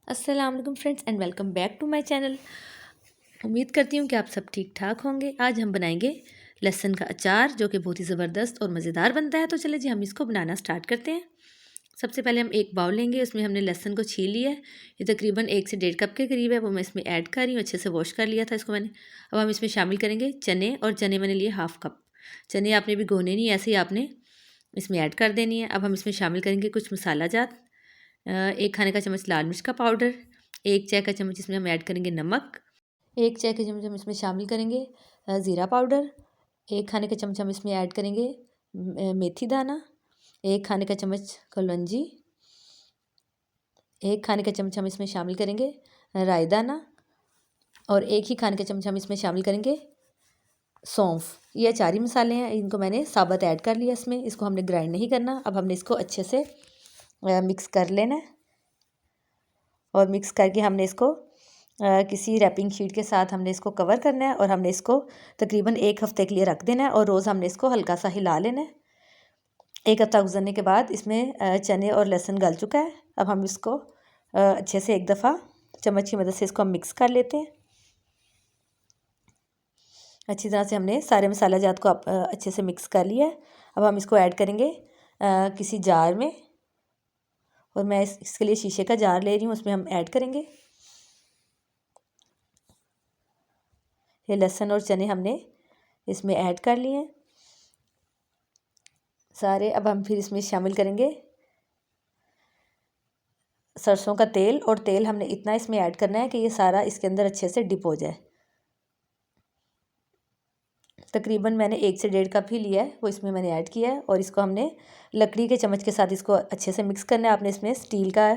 अस्सलाम वालेकुम friends and welcome back to my channel. उम्मीद करती हूँ कि आप सब ठीक ठाक होंगे। आज हम बनाएंगे लहसुन का अचार जो कि बहुत ही ज़बरदस्त और मज़ेदार बनता है। तो चले जी हम इसको बनाना स्टार्ट करते हैं। सबसे पहले हम एक बाउल लेंगे, उसमें हमने लहसुन को छील लिया है। ये तकरीबन 1 से 1.5 कप के करीब है, वो मैं इसमें ऐड कर रही हूँ। अच्छे से वॉश कर लिया था इसको मैंने। अब हम इसमें शामिल करेंगे चने, और चने मैंने लिए 1/2 कप। चने आपने भी भगोने नहीं, ऐसे ही आपने इसमें ऐड कर देनी है। अब हम इसमें शामिल करेंगे कुछ मसाला जात। 1 खाने का चम्मच लाल मिर्च का पाउडर, 1 चाय का चम्मच इसमें हम ऐड करेंगे नमक, 1 चाय का चम्मच हम इसमें शामिल करेंगे ज़ीरा पाउडर, 1 खाने का चम्मच हम इसमें ऐड करेंगे मेथी दाना, 1 खाने का चम्मच कलौंजी, 1 खाने का चम्मच हम इसमें शामिल करेंगे राई दाना, और 1 ही खाने का चम्मच हम इसमें शामिल करेंगे सौंफ। ये 4 ही मसाले हैं, इनको मैंने साबुत ऐड कर लिया इसमें। इसको हमने ग्राइंड नहीं करना। अब हमने इसको अच्छे से मिक्स कर लेना है, और मिक्स करके हमने इसको किसी रैपिंग शीट के साथ हमने इसको कवर करना है, और हमने इसको तकरीबन 1 हफ़्ते के लिए रख देना है, और रोज़ हमने इसको हल्का सा हिला लेना है। 1 हफ़्ता गुजरने के बाद इसमें चने और लहसुन गल चुका है। अब हम इसको अच्छे से एक दफ़ा चम्मच की मदद से इसको हम मिक्स कर लेते हैं। अच्छी तरह से हमने सारे मसाला जात को अच्छे से मिक्स कर लिया है। अब हम इसको ऐड करेंगे किसी जार में, और मैं इसके लिए शीशे का जार ले रही हूँ, उसमें हम ऐड करेंगे ये लहसुन और चने हमने इसमें ऐड कर लिए हैं सारे। अब हम फिर इसमें शामिल करेंगे सरसों का तेल, और तेल हमने इतना इसमें ऐड करना है कि ये सारा इसके अंदर अच्छे से डिप हो जाए। तकरीबन मैंने 1 से 1.5 कप ही लिया है, वो इसमें मैंने ऐड किया है, और इसको हमने लकड़ी के चम्मच के साथ इसको अच्छे से मिक्स करना है। आपने इसमें स्टील का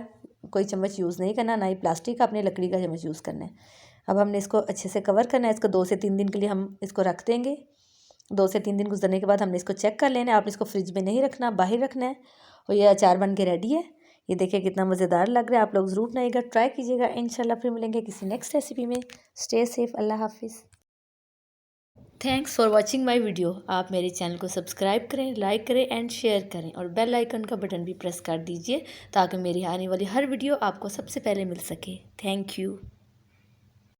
कोई चम्मच यूज़ नहीं करना, ना ही प्लास्टिक का, आपने लकड़ी का चम्मच यूज़ करना है। अब हमने इसको अच्छे से कवर करना है। इसको 2 से 3 दिन के लिए हम इसको रख देंगे। 2 से 3 दिन गुजरने के बाद हमने इसको चेक कर लेना है। आपने इसको फ्रिज में नहीं रखना, बाहर रखना है। और ये अचार बन के रेडी है। ये देखिए कितना मज़ेदार लग रहा है। आप लोग ज़रूर बनाइएगा, ट्राई कीजिएगा। इंशाल्लाह फिर मिलेंगे किसी नेक्स्ट रेसिपी में। स्टे सेफ, अल्लाह हाफिज़। Thanks for watching my video. आप मेरे चैनल को सब्सक्राइब करें, लाइक करें एंड शेयर करें, और बेल आइकन का बटन भी प्रेस कर दीजिए ताकि मेरी आने वाली हर वीडियो आपको सबसे पहले मिल सके। Thank you.